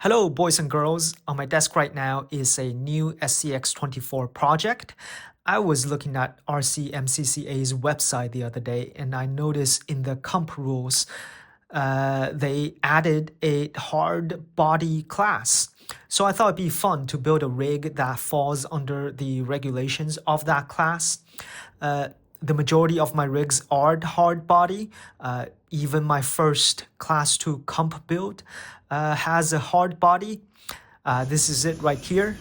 Hello, boys and girls. On my desk right now is a new SCX24 project. I was looking at RCMCCA's website the other day, and I noticed in the comp rules, they added a hard body class. So I thought it'd be fun to build a rig that falls under the regulations of that class. The majority of my rigs are hard body. Even my first class 2 comp build has a hard body. This is it right here.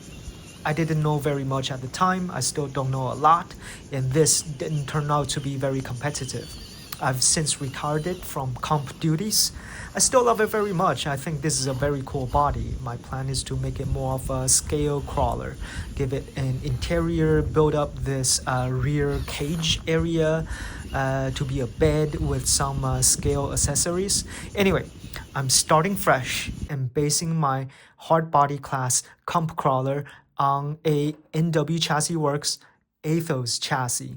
I didn't know very much at the time. I still don't know a lot, and this didn't turn out to be very competitive. I've since retired it from comp duties. I still love it very much. I think this is a very cool body. My plan is to make it more of a scale crawler, give it an interior, build up this rear cage area to be a bed with some scale accessories. Anyway, I'm starting fresh and basing my hard body class comp crawler on a NW Chassis Works Athos chassis.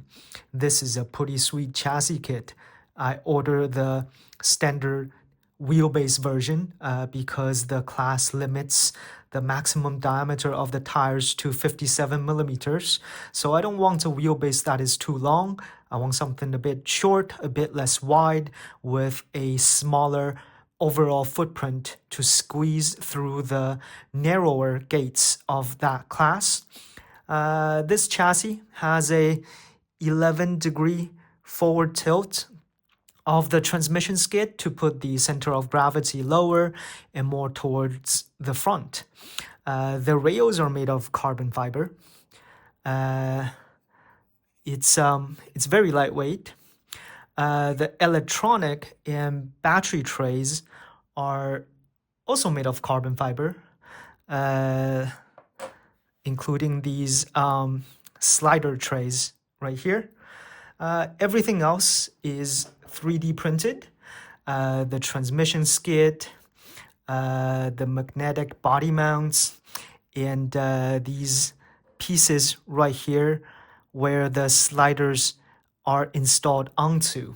This is a pretty sweet chassis kit. I ordered the standard wheelbase version because the class limits the maximum diameter of the tires to 57 millimeters. So I don't want a wheelbase that is too long. I want something a bit short, a bit less wide, with a smaller overall footprint to squeeze through the narrower gates of that class. This chassis has a 11-degree forward tilt of the transmission skid to put the center of gravity lower and more towards the front. The rails are made of carbon fiber. It's very lightweight. The electronic and battery trays are also made of carbon fiber, including these slider trays right here. Everything else is 3D printed. The transmission skid, the magnetic body mounts, and these pieces right here where the sliders are installed onto.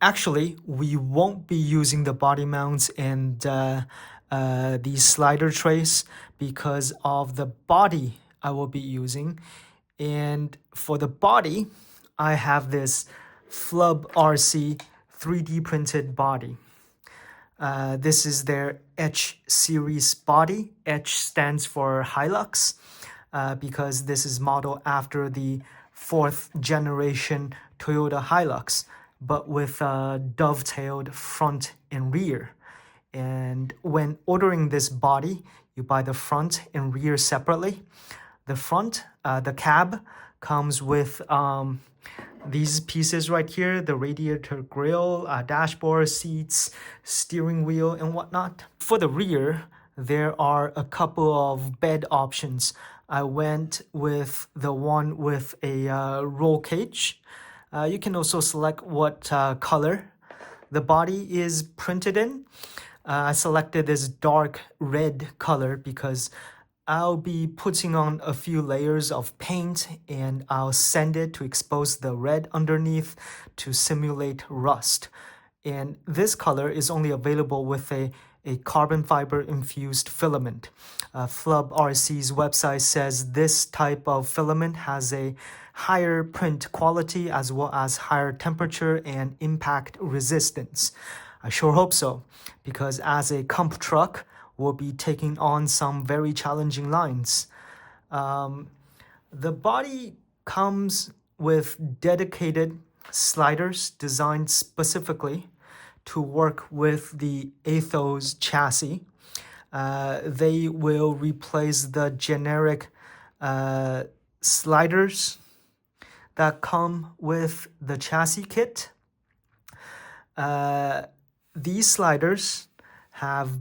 Actually, we won't be using the body mounts and these slider trays because of the body I will be using. And for the body, I have this FlubRC 3D printed body. This is their H-series body. H stands for Hilux because this is modeled after the 4th generation Toyota Hilux, but with a dovetailed front and rear. And when ordering this body, you buy the front and rear separately. The front, the cab, comes with these pieces right here, the radiator grille, dashboard, seats, steering wheel, and whatnot. For the rear, there are a couple of bed options. I went with the one with a roll cage. You can also select what color the body is printed in. I selected this dark red color because I'll be putting on a few layers of paint and I'll sand it to expose the red underneath to simulate rust. And this color is only available with a carbon fiber infused filament. FlubRC's website says this type of filament has a higher print quality as well as higher temperature and impact resistance. I sure hope so, because as a comp truck, we'll be taking on some very challenging lines. The body comes with dedicated sliders designed specifically to work with the Athos chassis. They will replace the generic sliders that come with the chassis kit. These sliders have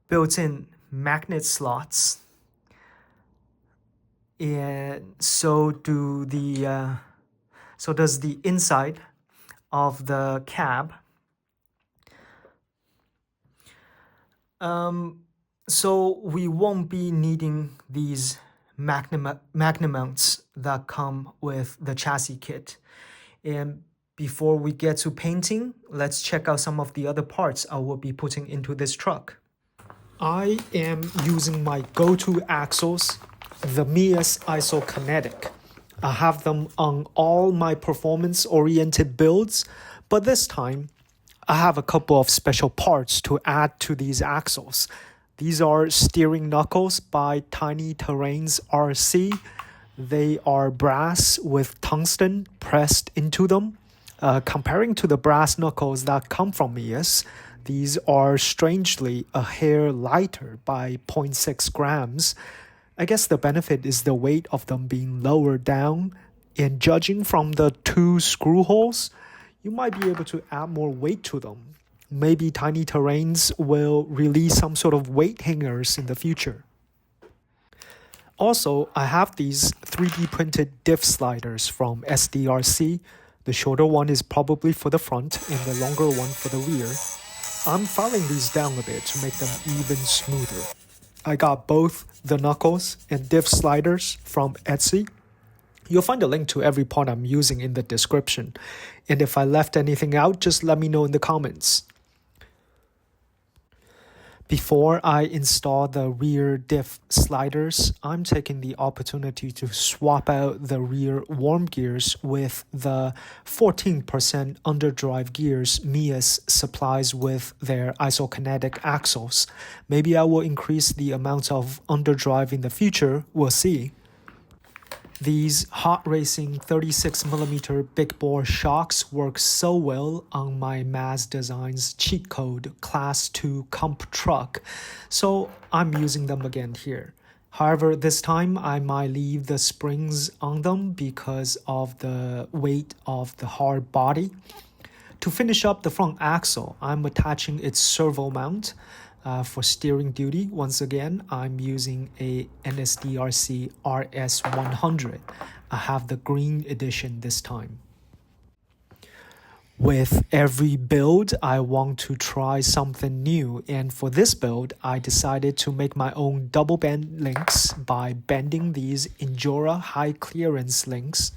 built-in magnet slots, and so does the inside of the cab. So we won't be needing these magnet mounts that come with the chassis kit. And Before we get to painting, let's check out some of the other parts I will be putting into this truck. I am using my go-to axles, the MEUS isokinetic. I have them on all my performance-oriented builds, but this time, I have a couple of special parts to add to these axles. These are steering knuckles by Tiny Terrains RC. They are brass with tungsten pressed into them. Comparing to the brass knuckles that come from MEUS, these are strangely a hair lighter by 0.6 grams. I guess the benefit is the weight of them being lower down, and judging from the 2 screw holes, you might be able to add more weight to them. Maybe Tiny Terrains will release some sort of weight hangers in the future. Also, I have these 3D printed diff sliders from SDRC. The shorter one is probably for the front and the longer one for the rear. I'm filing these down a bit to make them even smoother. I got both the knuckles and diff sliders from Etsy. You'll find a link to every part I'm using in the description. And if I left anything out, just let me know in the comments. Before I install the rear diff sliders, I'm taking the opportunity to swap out the rear worm gears with the 14% underdrive gears MEUS supplies with their isokinetic axles. Maybe I will increase the amount of underdrive in the future, we'll see. These hot racing 36mm big bore shocks work so well on my Maz Designs cheat code Class 2 Comp truck, so I'm using them again here. However, this time I might leave the springs on them because of the weight of the hard body. To finish up the front axle, I'm attaching its servo mount. For steering duty, once again, I'm using a NSDRC RS100. I have the green edition this time. With every build, I want to try something new, and for this build, I decided to make my own double bend links by bending these Injora high clearance links.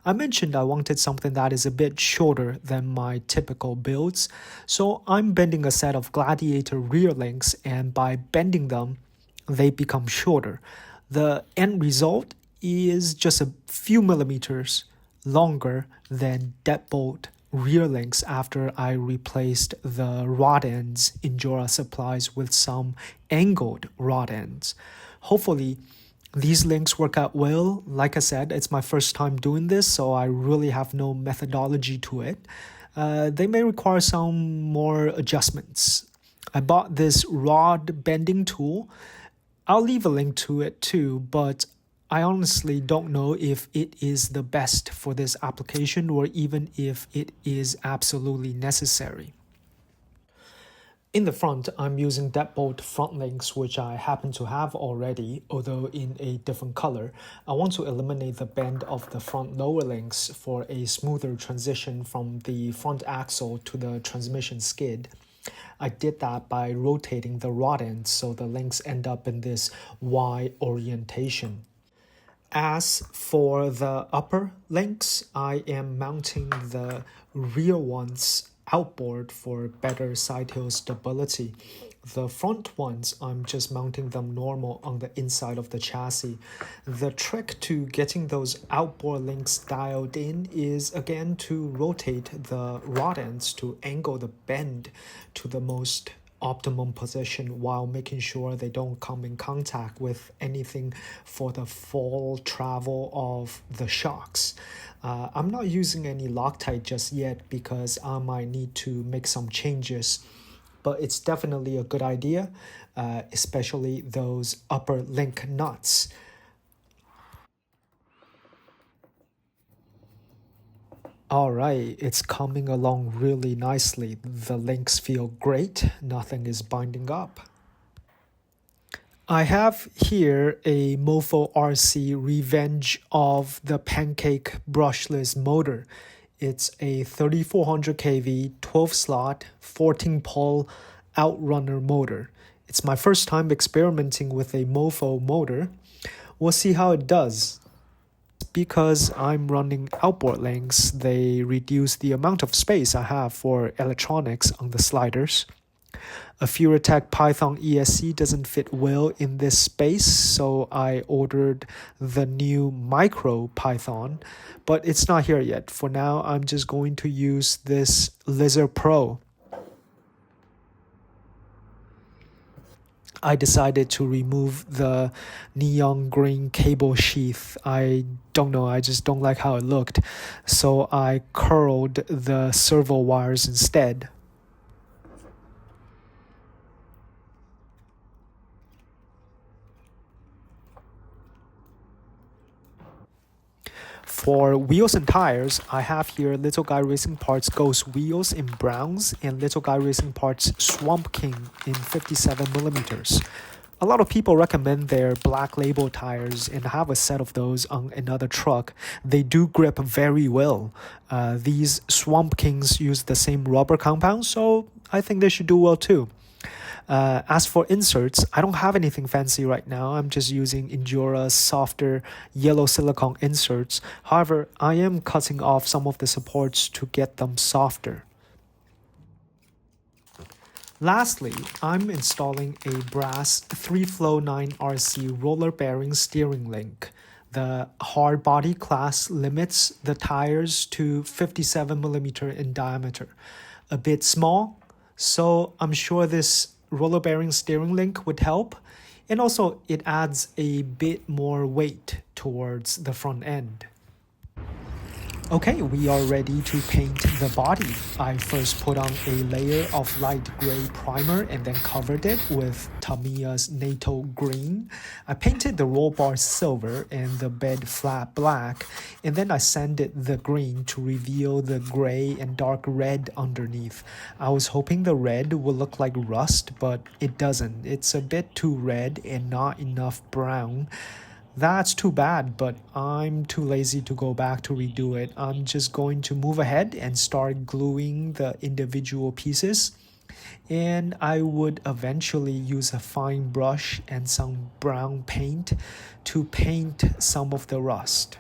I mentioned I wanted something that is a bit shorter than my typical builds, so I'm bending a set of Gladiator rear links, and by bending them, they become shorter. The end result is just a few millimeters longer than Deadbolt rear links after I replaced the rod ends Injora supplies with some angled rod ends. Hopefully, these links work out well. Like I said, it's my first time doing this, so I really have no methodology to it. They may require some more adjustments. I bought this rod bending tool. I'll leave a link to it too, but I honestly don't know if it is the best for this application or even if it is absolutely necessary. In the front, I'm using Deadbolt front links, which I happen to have already, although in a different color. I want to eliminate the bend of the front lower links for a smoother transition from the front axle to the transmission skid. I did that by rotating the rod ends so the links end up in this Y orientation. As for the upper links, I am mounting the rear ones outboard for better side hill stability. The front ones, I'm just mounting them normal on the inside of the chassis. The trick to getting those outboard links dialed in is again to rotate the rod ends to angle the bend to the most optimum position while making sure they don't come in contact with anything for the full travel of the shocks. I'm not using any Loctite just yet because I might need to make some changes, but it's definitely a good idea, especially those upper link nuts. Alright, it's coming along really nicely. The links feel great, nothing is binding up. I have here a MofoRC Revenge of the Pancake brushless motor. It's a 3400 kV, 12 slot, 14 pole outrunner motor. It's my first time experimenting with a Mofo motor. We'll see how it does. because I'm running outboard links, they reduce the amount of space I have for electronics on the sliders. A Furitek Python ESC doesn't fit well in this space, so I ordered the new MicroPython, but it's not here yet. For now, I'm just going to use this Lizard Pro. I decided to remove the neon green cable sheath. I don't know, I just don't like how it looked, so I curled the servo wires instead. For wheels and tires, I have here Little Guy Racing Parts Ghost wheels in browns and Little Guy Racing Parts Swamp King in 57mm. A lot of people recommend their black label tires, and I have a set of those on another truck. They do grip very well. These Swamp Kings use the same rubber compound, so I think they should do well too. As for inserts, I don't have anything fancy right now. I'm just using Injora's softer yellow silicone inserts. However, I am cutting off some of the supports to get them softer. Lastly, I'm installing a brass 3Flow9 RC roller bearing steering link. The hardbody class limits the tires to 57mm in diameter. A bit small, so I'm sure this roller bearing steering link would help, and also it adds a bit more weight towards the front end. Okay, we are ready to paint the body. I first put on a layer of light gray primer and then covered it with Tamiya's NATO green. I painted the roll bar silver and the bed flat black, and then I sanded the green to reveal the gray and dark red underneath. I was hoping the red would look like rust, but it doesn't. It's a bit too red and not enough brown. That's too bad, but I'm too lazy to go back to redo it. I'm just going to move ahead and start gluing the individual pieces. And I would eventually use a fine brush and some brown paint to paint some of the rust.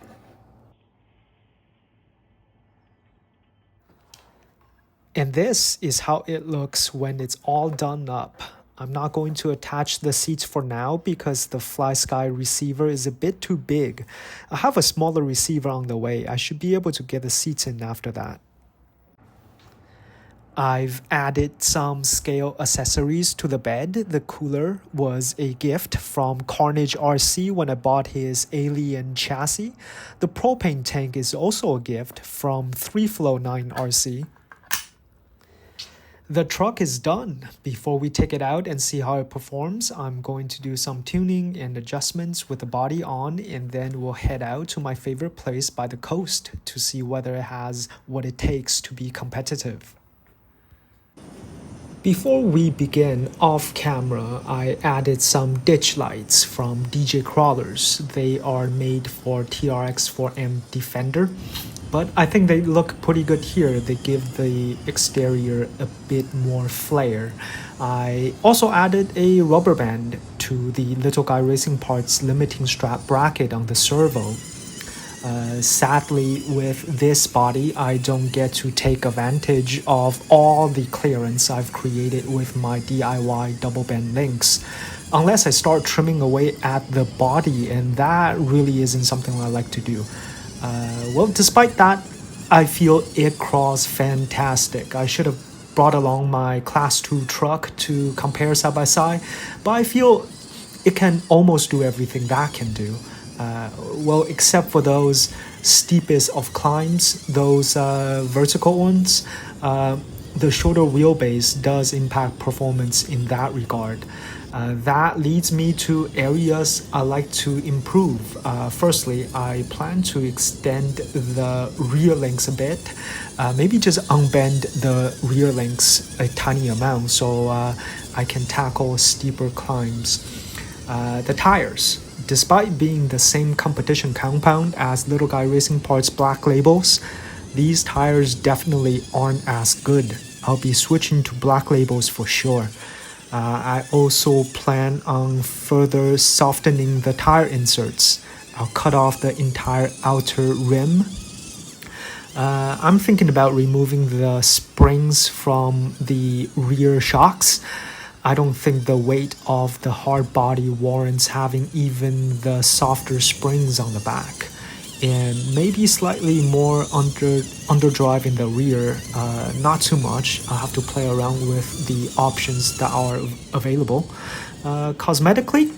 And this is how it looks when it's all done up. I'm not going to attach the seats for now because the FlySky receiver is a bit too big. I have a smaller receiver on the way. I should be able to get the seats in after that. I've added some scale accessories to the bed. The cooler was a gift from Carnage RC when I bought his Alien chassis. The propane tank is also a gift from 3Flow9 RC. The truck is done. Before we take it out and see how it performs, I'm going to do some tuning and adjustments with the body on, and then we'll head out to my favorite place by the coast to see whether it has what it takes to be competitive. Before we begin off camera, I added some ditch lights from DJ Crawlers. They are made for TRX4M Defender, but I think they look pretty good here. They give the exterior a bit more flair. I also added a rubber band to the Little Guy Racing Parts limiting strap bracket on the servo. Sadly, with this body, I don't get to take advantage of all the clearance I've created with my DIY double bend links, unless I start trimming away at the body, and that really isn't something I like to do. Well, despite that, I feel it crawls fantastic. I should have brought along my Class 2 truck to compare side by side, but I feel it can almost do everything that can do. Well, except for those steepest of climbs, those vertical ones, the shorter wheelbase does impact performance in that regard. That leads me to areas I like to improve. Firstly, I plan to extend the rear links a bit, maybe just unbend the rear links a tiny amount so I can tackle steeper climbs. The tires. Despite being the same competition compound as Little Guy Racing Parts black labels, these tires definitely aren't as good. I'll be switching to black labels for sure. I also plan on further softening the tire inserts. I'll cut off the entire outer rim. I'm thinking about removing the springs from the rear shocks. I don't think the weight of the hard body warrants having even the softer springs on the back, and maybe slightly more underdrive in the rear, not too much. I'll have to play around with the options that are available. Cosmetically,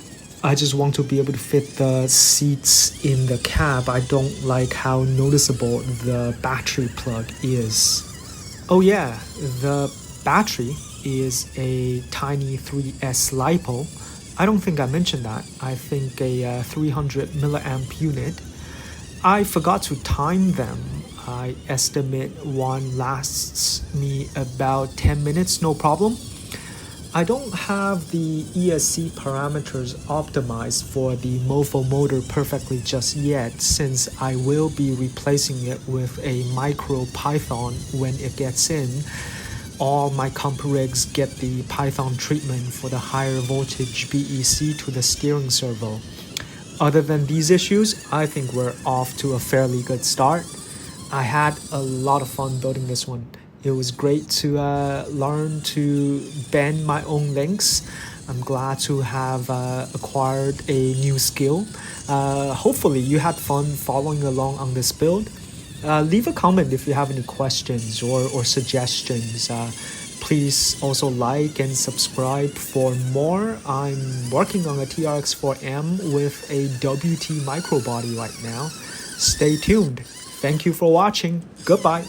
I just want to be able to fit the seats in the cab. I don't like how noticeable the battery plug is. Oh yeah, the battery is a tiny 3S LiPo. I don't think I mentioned that. I think a 300 milliamp unit. I forgot to time them. I estimate one lasts me about 10 minutes, no problem. I don't have the ESC parameters optimized for the Mofo motor perfectly just yet, since I will be replacing it with a MicroPython when it gets in. All my comp rigs get the Python treatment for the higher voltage BEC to the steering servo. Other than these issues, I think we're off to a fairly good start. I had a lot of fun building this one. It was great to learn to bend my own links. I'm glad to have acquired a new skill. Hopefully you had fun following along on this build. Leave a comment if you have any questions or suggestions. Please also like and subscribe for more. I'm working on a TRX4M with a WT micro body right now. Stay tuned. Thank you for watching. Goodbye.